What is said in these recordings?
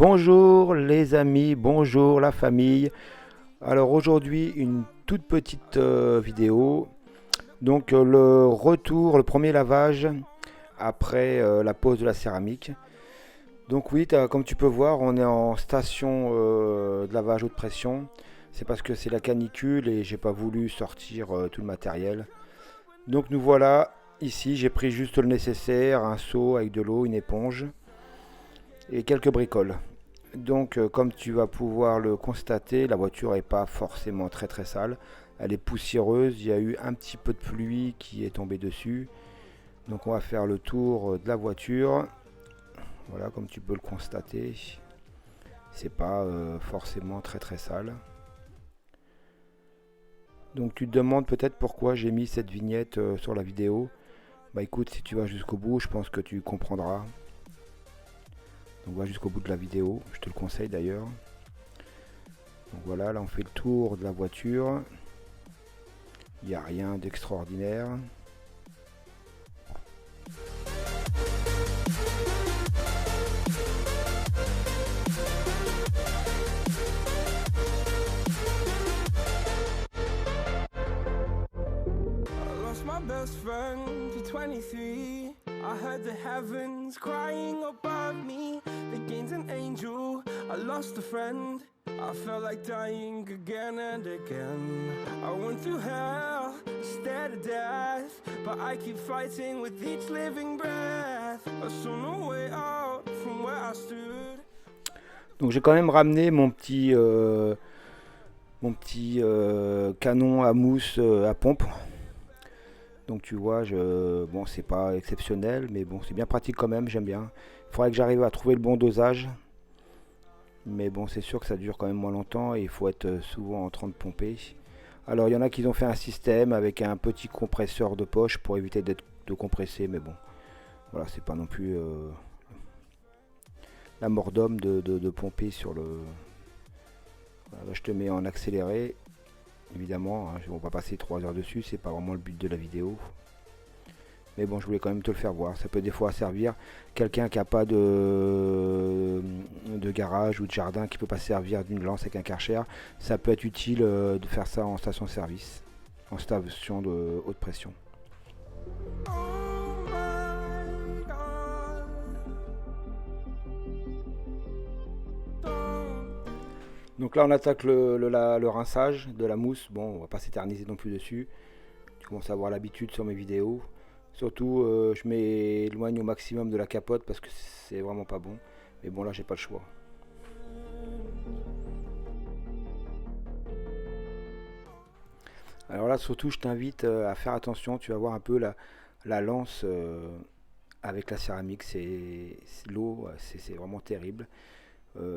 Bonjour les amis, bonjour la famille. Alors aujourd'hui une toute petite vidéo. Donc le retour, le premier lavage après la pose de la céramique. Donc oui, comme tu peux voir, on est en station de lavage haute pression. C'est parce que c'est la canicule et j'ai pas voulu sortir tout le matériel. Donc nous voilà ici, j'ai pris juste le nécessaire, un seau avec de l'eau, une éponge et quelques bricoles. Donc comme tu vas pouvoir le constater, la voiture n'est pas forcément très sale. Elle est poussiéreuse, il y a eu un petit peu de pluie qui est tombée dessus. Donc on va faire le tour de la voiture. Voilà, comme tu peux le constater, c'est pas forcément très sale. Donc tu te demandes peut-être pourquoi j'ai mis cette vignette sur la vidéo. Bah écoute, si tu vas jusqu'au bout, je pense que tu comprendras. Donc va jusqu'au bout de la vidéo, je te le conseille d'ailleurs. Donc voilà, là on fait le tour de la voiture. Il n'y a rien d'extraordinaire. My best friend to 23. I heard the heavens crying above me. The gain's an angel. I lost a friend. I felt like dying again and again. I went through hell, stared at death, but I keep fighting with each living breath. I saw no way out from where I stood. Donc j'ai quand même ramené mon petit canon à mousse à pompe. Donc tu vois, bon c'est pas exceptionnel, mais bon c'est bien pratique quand même, j'aime bien. Il faudrait que j'arrive à trouver le bon dosage. Mais bon c'est sûr que ça dure quand même moins longtemps et il faut être souvent en train de pomper. Alors il y en a qui ont fait un système avec un petit compresseur de poche pour éviter de compresser, mais bon, voilà, c'est pas non plus la mort d'homme de pomper sur le... Voilà, là, je te mets en accéléré. Évidemment, hein, on va pas passer 3 heures dessus, c'est pas vraiment le but de la vidéo. Mais bon, je voulais quand même te le faire voir. Ça peut des fois servir. Quelqu'un qui n'a pas de garage ou de jardin, qui peut pas servir d'une lance avec un Karcher, ça peut être utile de faire ça en station-service, en station de haute pression. Donc là on attaque le rinçage de la mousse. Bon, on va pas s'éterniser non plus dessus. Tu commences à avoir l'habitude sur mes vidéos. Surtout je m'éloigne au maximum de la capote parce que c'est vraiment pas bon. Mais bon là j'ai pas le choix. Alors là surtout je t'invite à faire attention. Tu vas voir un peu la lance avec la céramique. C'est l'eau, c'est vraiment terrible.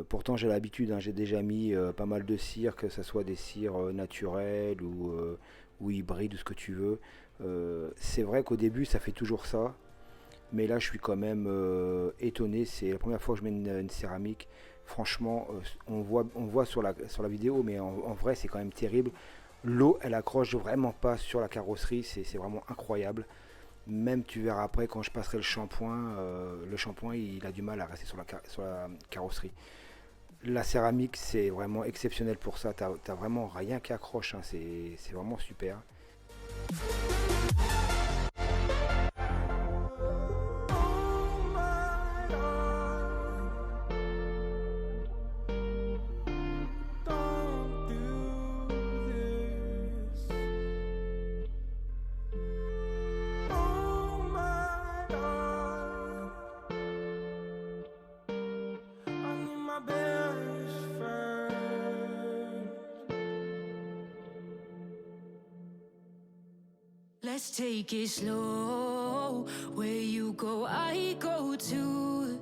Pourtant j'ai l'habitude, hein, j'ai déjà mis pas mal de cire, que ce soit des cires naturelles ou hybrides ou ce que tu veux. C'est vrai qu'au début ça fait toujours ça, mais là je suis quand même étonné. C'est la première fois que je mets une céramique. Franchement, on voit sur la vidéo, mais en vrai c'est quand même terrible. L'eau elle accroche vraiment pas sur la carrosserie, c'est vraiment incroyable. Même tu verras après quand je passerai le shampoing il a du mal à rester sur la carrosserie. La céramique c'est vraiment exceptionnel pour ça, t'as vraiment rien qui accroche, hein. C'est vraiment super. Let's take it slow. Where you go, I go too.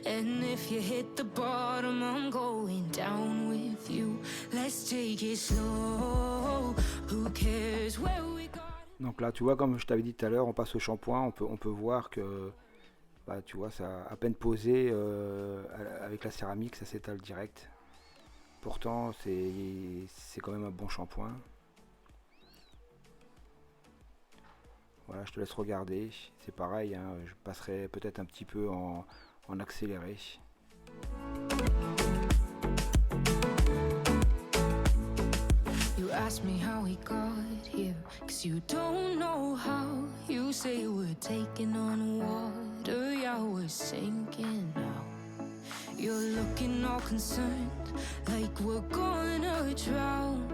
And if you hit the bottom, I'm going down with you. Let's take it slow. Who cares where we go? Donc là, tu vois, comme je t'avais dit tout à l'heure, on passe au shampoing. On peut voir que, bah, tu vois, ça a à peine posé avec la céramique, ça s'étale direct. Pourtant, c'est quand même un bon shampoing. Voilà, je te laisse regarder. C'est pareil, hein, je passerai peut-être un petit peu en accéléré. ask me how we got here, 'cause you don't know how. You say we're taking on water, yeah, we're sinking now. You're looking all concerned, like we're gonna drown,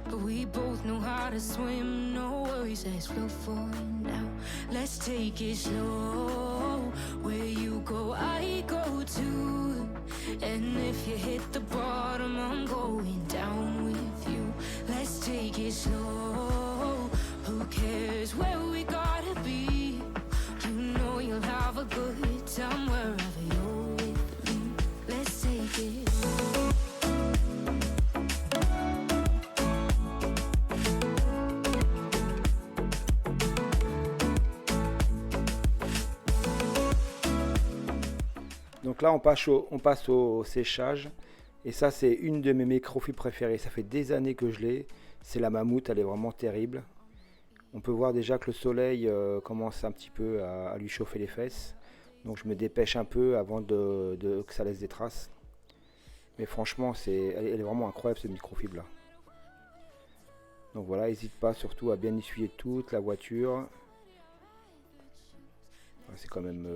but we both know how to swim, no worries, let's float for now. Let's take it slow, where you go, I go too. And if you hit the bottom, I'm going down with you. Let's take it slow, who cares where we gotta be? You know you'll have a good time wherever you're with me. Let's take it. Donc là, on passe au séchage. Et ça, c'est une de mes microfibres préférées. Ça fait des années que je l'ai. C'est la Mammouth, elle est vraiment terrible. On peut voir déjà que le soleil commence un petit peu à lui chauffer les fesses. Donc je me dépêche un peu avant que ça laisse des traces. Mais franchement, elle est vraiment incroyable cette microfibre là. Donc voilà, n'hésite pas surtout à bien essuyer toute la voiture. C'est quand même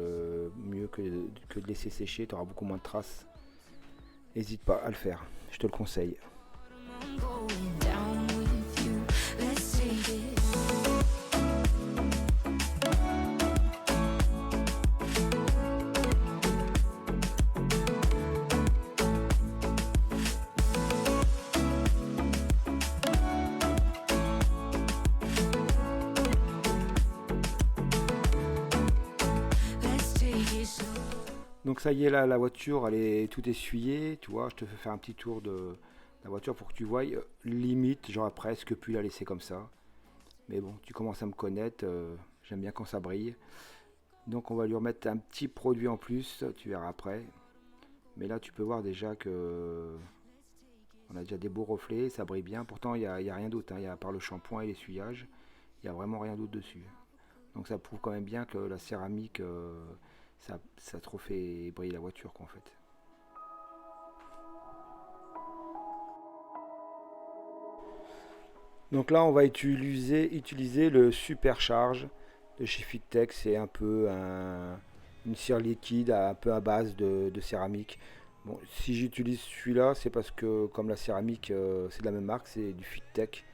mieux que de laisser sécher, tu auras beaucoup moins de traces. N'hésite pas à le faire, je te le conseille. Donc ça y est, là la voiture elle est tout essuyée, tu vois, je te fais faire un petit tour de la voiture pour que tu vois, limite j'aurais presque pu la laisser comme ça. Mais bon, tu commences à me connaître, j'aime bien quand ça brille. Donc on va lui remettre un petit produit en plus, tu verras après. Mais là tu peux voir déjà que on a déjà des beaux reflets, ça brille bien. Pourtant il n'y a rien d'autre, hein. À part le shampoing et l'essuyage, il n'y a vraiment rien d'autre dessus. Donc ça prouve quand même bien que la céramique... ça trop fait briller la voiture quoi, en fait. Donc là on va utiliser le Supercharge de chez Fittech. C'est un peu une cire liquide un peu à base de céramique. Bon, si j'utilise celui-là, c'est parce que comme la céramique c'est de la même marque, c'est du Fittech.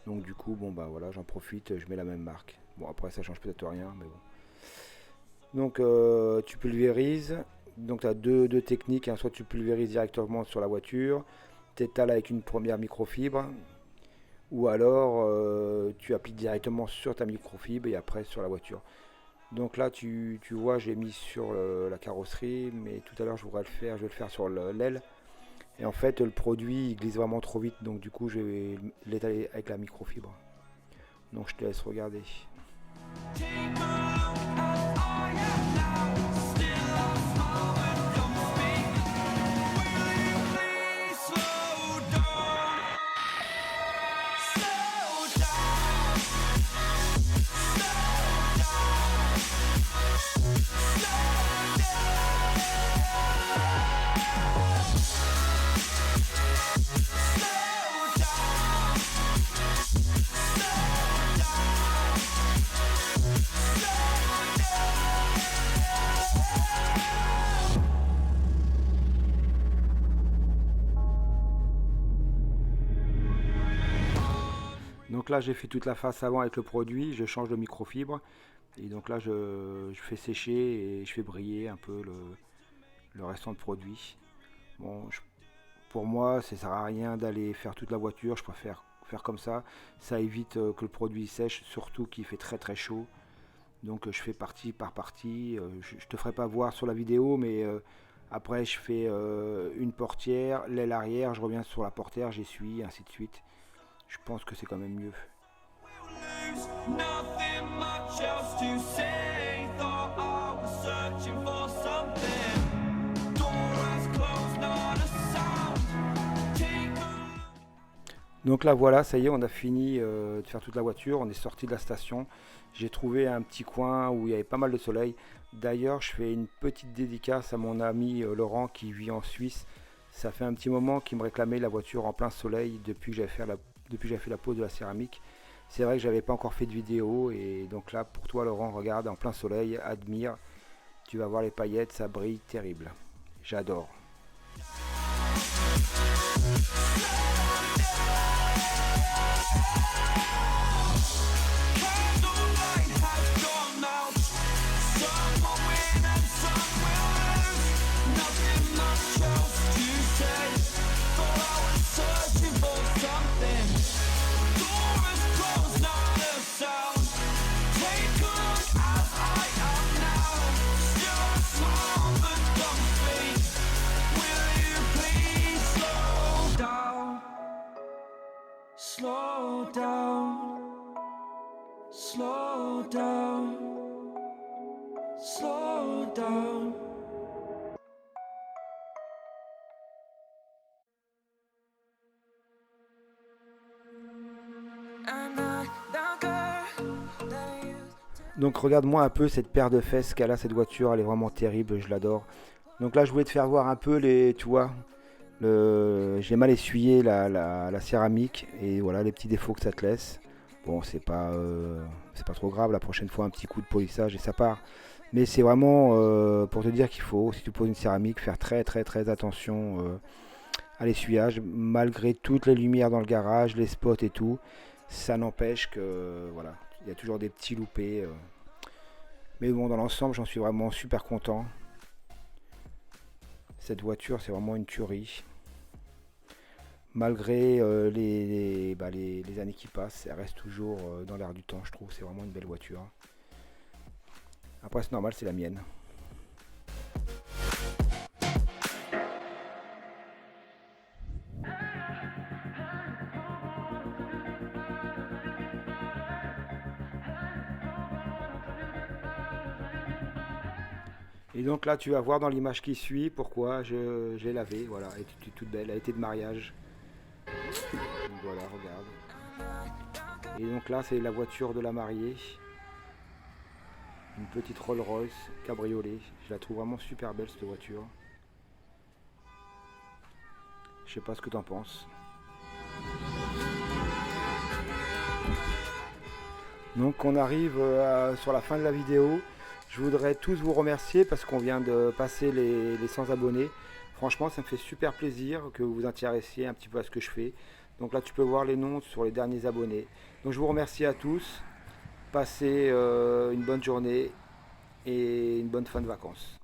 Donc du coup bon bah voilà, j'en profite, je mets la même marque. Bon après ça change peut-être rien, mais bon. Donc tu pulvérises, donc tu as deux techniques, hein. Soit tu pulvérises directement sur la voiture, tu étales avec une première microfibre, ou alors tu appliques directement sur ta microfibre et après sur la voiture. Donc là tu vois j'ai mis sur la carrosserie, mais tout à l'heure je vais le faire sur l'aile. Et en fait le produit il glisse vraiment trop vite, donc du coup je vais l'étaler avec la microfibre. Donc je te laisse regarder. Donc là j'ai fait toute la face avant avec le produit, je change de microfibre et donc là je fais sécher et je fais briller un peu le restant de produit. Bon, pour moi ça sert à rien d'aller faire toute la voiture, je préfère faire comme ça évite que le produit sèche, surtout qu'il fait très très chaud. Donc je fais partie par partie, je te ferai pas voir sur la vidéo, mais après je fais une portière, l'aile arrière, je reviens sur la portière, j'essuie, ainsi de suite. Je pense que c'est quand même mieux. Donc là voilà, ça y est, on a fini de faire toute la voiture, on est sorti de la station. J'ai trouvé un petit coin où il y avait pas mal de soleil. D'ailleurs, je fais une petite dédicace à mon ami Laurent qui vit en Suisse. Ça fait un petit moment qu'il me réclamait la voiture en plein soleil depuis que j'avais fait depuis que j'ai fait la pose de la céramique. C'est vrai que j'avais pas encore fait de vidéo, et donc là pour toi Laurent, regarde en plein soleil, admire, tu vas voir les paillettes, ça brille terrible. J'adore. Slow down, slow down, slow down. I'm not the girl that you. Donc regarde-moi un peu cette paire de fesses qu'elle a cette voiture, elle est vraiment terrible, je l'adore. Donc là je voulais te faire voir un peu les, tu vois, j'ai mal essuyé la céramique, et voilà les petits défauts que ça te laisse. Bon, c'est pas trop grave, la prochaine fois un petit coup de polissage et ça part. Mais c'est vraiment pour te dire qu'il faut, si tu poses une céramique, faire très attention à l'essuyage, malgré toutes les lumières dans le garage, les spots et tout. Ça n'empêche que voilà, il y a toujours des petits loupés. Mais bon, dans l'ensemble, j'en suis vraiment super content. Cette voiture, c'est vraiment une tuerie. Malgré les années qui passent, elle reste toujours dans l'air du temps, je trouve. C'est vraiment une belle voiture. Après, c'est normal, c'est la mienne. Et donc là, tu vas voir dans l'image qui suit pourquoi j'ai lavé. Voilà, elle était toute belle, elle était de mariage. Donc voilà, regarde. Et donc là, c'est la voiture de la mariée. Une petite Rolls-Royce cabriolet. Je la trouve vraiment super belle cette voiture. Je sais pas ce que t'en penses. Donc on arrive sur la fin de la vidéo. Je voudrais tous vous remercier parce qu'on vient de passer les 100 abonnés. Franchement, ça me fait super plaisir que vous vous intéressiez un petit peu à ce que je fais. Donc là, tu peux voir les noms sur les derniers abonnés. Donc je vous remercie à tous. Passez une bonne journée et une bonne fin de vacances.